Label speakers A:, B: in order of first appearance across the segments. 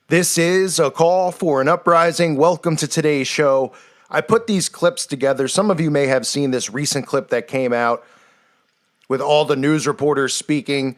A: This is a call for an uprising. Welcome to today's show. I put these clips together. Some of you may have seen this recent clip that came out with all the news reporters speaking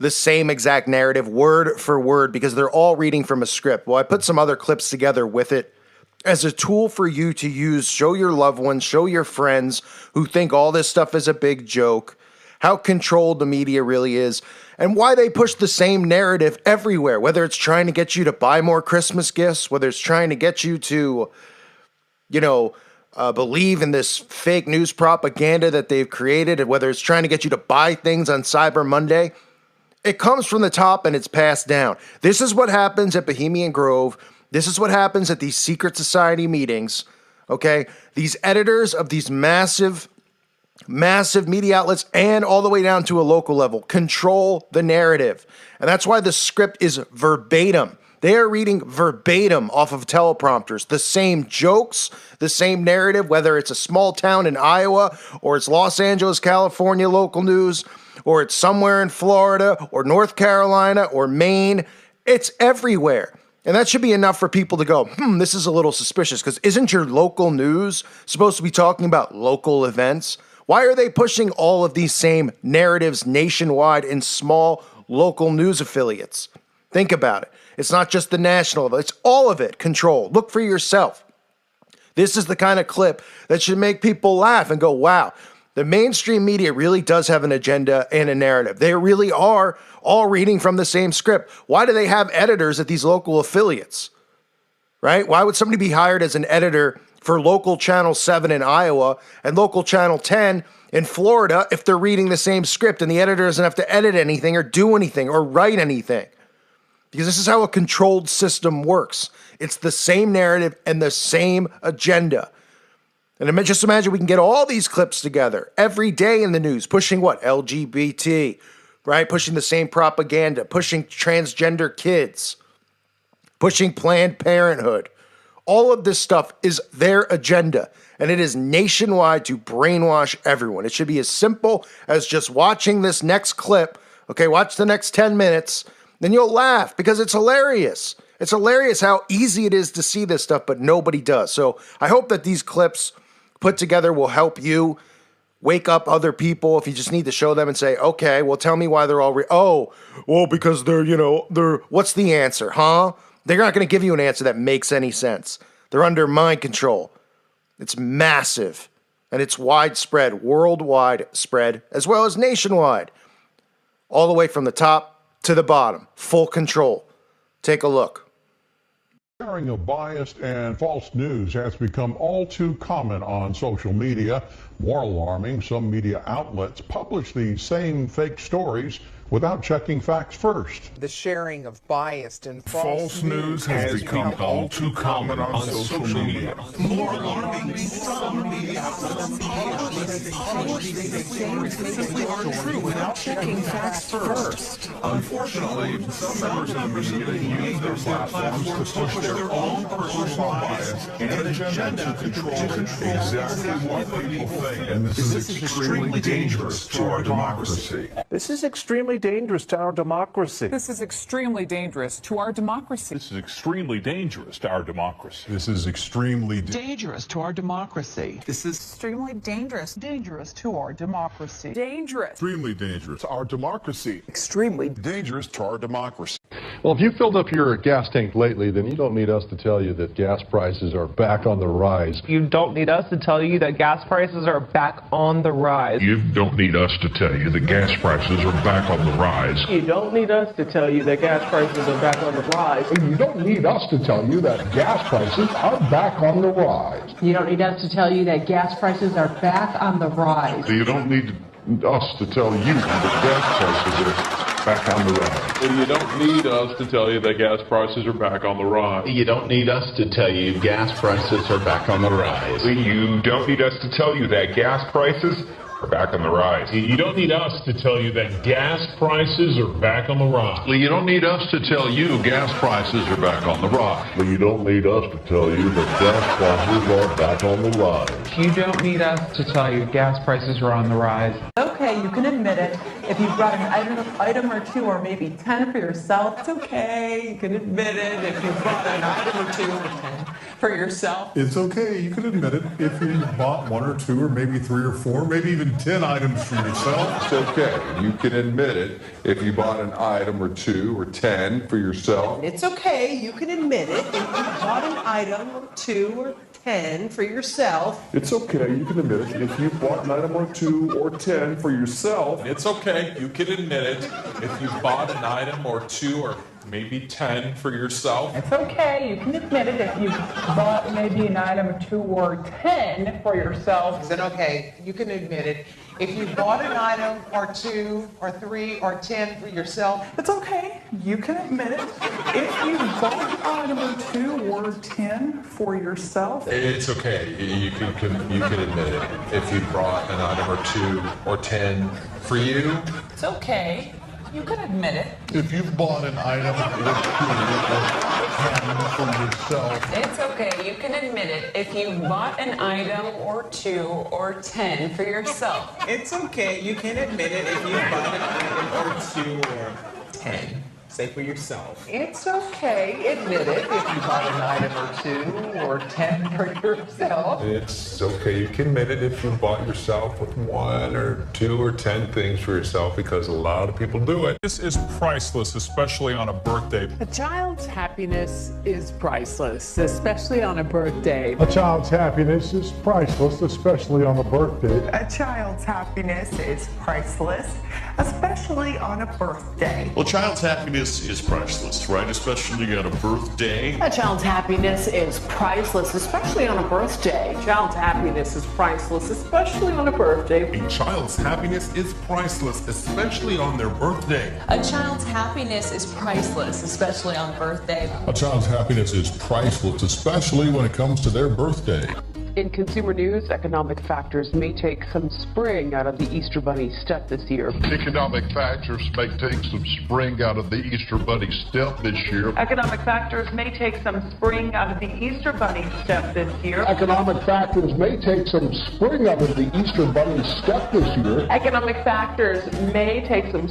A: the same exact narrative, word for word, because they're all reading from a script. Well, I put some other clips together with it as a tool for you to use, show your loved ones, show your friends who think all this stuff is a big joke, how controlled the media really is, and why they push the same narrative everywhere, whether it's trying to get you to buy more Christmas gifts, whether it's trying to get you to, believe in this fake news propaganda that they've created, and whether it's trying to get you to buy things on Cyber Monday. It comes from the top and it's passed down. This is what happens at Bohemian Grove. This is what happens at these secret society meetings, okay? These editors of these massive media outlets and all the way down to a local level control the narrative. And that's why the script is verbatim. They are reading verbatim off of teleprompters. The same jokes, the same narrative, whether it's a small town in Iowa or it's Los Angeles, California local news, or it's somewhere in Florida or North Carolina or Maine. It's everywhere. And that should be enough for people to go, this is a little suspicious, because isn't your local news supposed to be talking about local events? Why are they pushing all of these same narratives nationwide in small local news affiliates? Think about it. It's not just the national level. It's all of it controlled. Look for yourself. This is the kind of clip that should make people laugh and go, wow, the mainstream media really does have an agenda and a narrative. They really are all reading from the same script. Why do they have editors at these local affiliates, right? Why would somebody be hired as an editor for local Channel 7 in Iowa and local Channel 10 in Florida if they're reading the same script and the editor doesn't have to edit anything or do anything or write anything? Because this is how a controlled system works. It's the same narrative and the same agenda. And just imagine we can get all these clips together every day in the news, pushing what? LGBT, right? Pushing the same propaganda, pushing transgender kids, pushing Planned Parenthood. All of this stuff is their agenda, and it is nationwide to brainwash everyone. It should be as simple as just watching this next clip. Okay, watch the next 10 minutes, then you'll laugh because it's hilarious. It's hilarious how easy it is to see this stuff, but nobody does. So I hope that these clips put together will help you wake up other people if you just need to show them and say, okay, well, tell me why they're all, because they're, what's the answer, huh? They're not going to give you an answer that makes any sense. They're under mind control. It's massive, and it's widespread, worldwide spread, as well as nationwide, all the way from the top to the bottom, full control. Take a look.
B: Sharing of biased and false news has become all too common on social media. More alarming, some media outlets publish these same fake stories without checking facts first.
C: The sharing of biased and
D: false news has become all too common on social media.
E: More alarming, some media outlets publish the same fake stories without checking facts first.
D: Unfortunately, some members of the media use their platforms to push their own personal bias and agenda to control exactly what people think. And this is extremely dangerous to our democracy.
F: This is extremely dangerous to our democracy.
G: This is extremely dangerous to our democracy.
H: This is extremely dangerous to our democracy.
D: This is extremely
E: dangerous to our democracy.
G: This is extremely dangerous to our democracy. Dangerous.
D: Extremely dangerous to our democracy.
G: Extremely
D: dangerous to our democracy.
I: Well, if you filled up your gas tank lately, then you don't need us to tell you that gas prices are back on the rise.
J: You don't need us to tell you that gas prices are back on the rise.
H: You don't need us to tell you that gas prices are back on the rise.
J: You don't need us to tell you that gas prices are back on the rise.
I: You don't need us to tell you that gas prices are back on the rise.
K: You don't need us to tell you that gas prices are back on the rise.
H: You don't need us to tell you that gas prices are back on the rise.
I: You don't need us to tell you that gas prices are back on the rise.
L: You don't need us to tell you gas prices are back on the rise.
H: You don't need us to tell you that gas prices are back on the rise.
M: You don't need us to tell you that gas prices are back on the rise.
I: You don't need us to tell you gas prices are back on the rise.
H: You don't need us to tell you that gas prices are back on the rise.
J: You don't need us to tell you gas prices are on the rise.
K: Okay, you can admit it. If
G: If you brought an item or two or maybe 10 for yourself, it's okay. You can admit it. If you bought an item or 2 or 10 for yourself,
B: It's okay, you can admit it if you bought 1 or 2 or maybe 3 or 4, maybe even 10 items for yourself.
H: It's okay. You can admit it if you bought an item or 2 or 10 for yourself.
C: It's okay, you can admit it. If you bought an item or 2 or 10 for yourself.
H: It's okay. You can admit it if you bought an item or 2 or 10 for yourself.
D: It's okay, you can admit it if you bought an item or 2 or maybe 10 for yourself.
K: It's okay, you can admit it if you bought maybe an item or 2 or 10 for yourself.
C: Is it okay? You can admit it. If you bought an item or 2 or 3 or 10 for yourself.
G: it's okay. You can admit it. If you bought an item or 2 or 10 for yourself,
D: It's okay, you can admit it if you brought an item or 2 or 10 for you.
G: it's okay. You can admit it.
B: If you've bought an item or 2 or 10 for yourself.
K: It's okay, you can admit it if you bought an item or 2 or 10 for yourself.
C: It's okay. You can admit it if you bought an item or 2 or 10. Say for yourself.
G: It's okay. Admit it if you bought an item or 2 or 10 for yourself.
H: It's okay. You can admit it if you bought yourself with 1 or 2 or 10 things for yourself, because a lot of people do it.
D: This is priceless, especially on a birthday.
G: A child's happiness is priceless, especially on a birthday.
B: A child's happiness is priceless, especially on a birthday.
G: A child's happiness is priceless, especially on a birthday.
N: Well, child's happiness is priceless, right? Especially on a birthday.
K: A child's happiness is priceless, especially on a birthday.
G: A child's happiness is priceless, especially on a birthday.
N: A child's happiness is priceless, especially on their birthday.
O: A child's happiness is priceless, especially on birthday.
B: A child's happiness is priceless, especially when it comes to their birthday.
K: In consumer news, economic factors may take some spring out of the Easter Bunny step this year.
H: Economic factors may take some spring out of the Easter Bunny step this year.
K: Economic factors may take some spring out of the Easter Bunny step this year.
I: Economic factors may take some spring out of the Easter Bunny step this year.
K: Economic factors may take some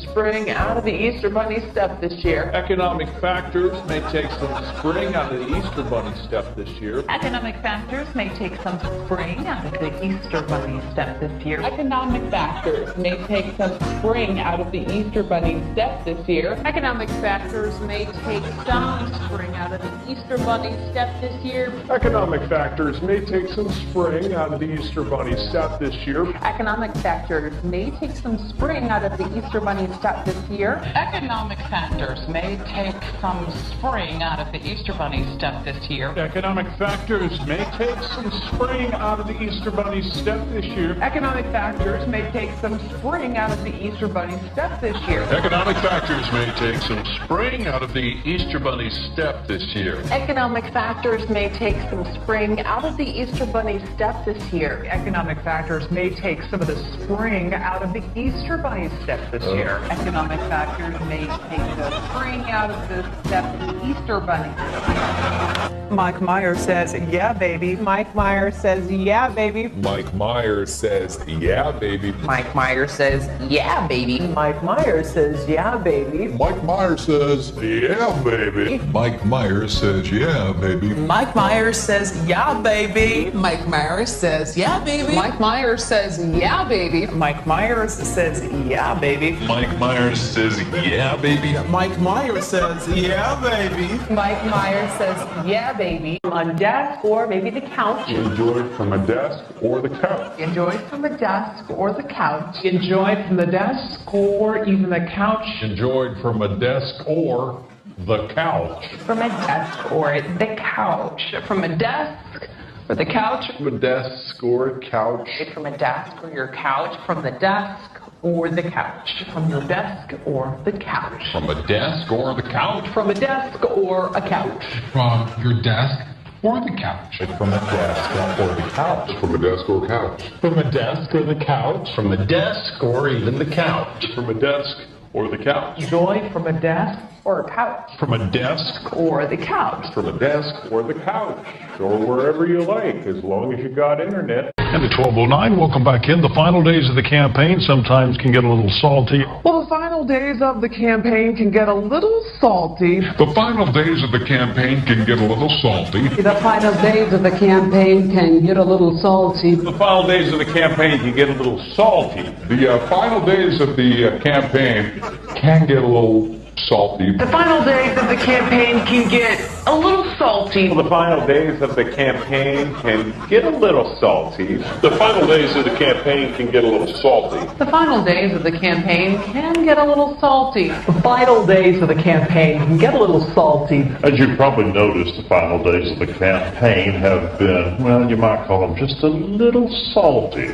K: spring out of the Easter Bunny step this year.
I: Economic factors may take some spring out of the Easter Bunny step this year.
K: Economic factors may take some spring out of the Easter Bunny step this year. Economic factors may take some spring out of the Easter Bunny step this year. Economic factors may take some spring out of the Easter Bunny step this year.
I: Economic factors may take some spring out of the Easter Bunny step this year.
K: Economic factors may take some spring out of the Easter Bunny step this year.
G: Economic factors may take some spring out of the Easter Bunny step this year.
I: Economic factors may take some spring out of the Easter Bunny step this year.
K: Economic factors may take some spring out of the Easter Bunny step this year.
H: Economic factors may take some spring out of the Easter Bunny step this year.
K: Economic factors may take some spring out of the Easter Bunny step this year.
G: Economic factors may take some of the spring out of the Easter Bunny step this year. Economic factors may take the spring out of the step of the Easter Bunny. Mike Myers says, yeah, baby.
C: Mike Myers says, yeah, baby.
H: Mike Myers says, yeah, baby.
C: Mike Myers says, yeah, baby.
G: Mike Myers says, yeah, baby.
H: Mike Myers says, yeah, baby. Mike Myers says, yeah, baby.
G: Mike Myers says, yeah, baby.
C: Mike Myers says, yeah, baby.
G: Mike Myers says, yeah, baby. Mike Myers says, yeah, baby.
H: Mike Myers says, yeah, baby.
C: Mike Myers says, yeah, baby.
K: Mike Myers says, yeah, baby. On desk or maybe the couch.
H: Enjoy it from a desk or the couch.
K: Enjoy it from a desk or the couch.
G: Enjoy it from the desk or even the couch.
H: Enjoyed from a desk or the couch.
K: From a desk or the couch. From a desk or the couch.
H: From a desk or couch.
K: From a desk or your couch. From the desk or the couch. From your desk or the couch.
H: From a desk or the couch.
K: From a desk or a couch.
L: From your desk or the couch.
H: From a desk or the couch. From a desk or couch.
L: From a desk or the couch.
H: From a desk or even the couch. From a desk or the couch.
K: Enjoy from a desk or a couch.
H: From a desk
K: or the couch.
H: From a desk or the couch. Or wherever you like, as long as you got internet.
I: And at 12:09, welcome back in. The final days of the campaign sometimes can get a little salty.
J: Well, the final days of the campaign can get a little salty.
D: The final days of the campaign can get a little salty.
G: The final days of the campaign can get a little salty.
M: The final days of the campaign can get a little salty.
D: The final days of the campaign can get a little salty.
J: The final days of the campaign can get a little salty.
M: The final days of the campaign can get a little salty. The final days of the campaign can get a little salty.
G: The final days of the campaign can get a little salty.
J: The final days of the campaign can get a little salty.
M: As you've probably noticed, the final days of the campaign have been, well, you might call them just a little salty.